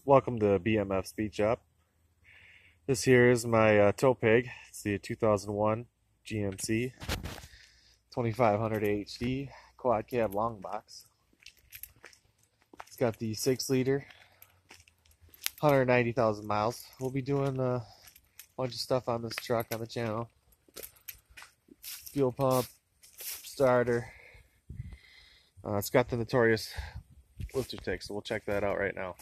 Welcome to BMF Speed Shop. This here is my tow pig. It's the 2001 GMC 2500 HD quad cab long box. It's got the 6-liter, 190,000 miles. We'll be doing a bunch of stuff on this truck on the channel. Fuel pump, starter. It's got the notorious lifter tick, so we'll check that out right now.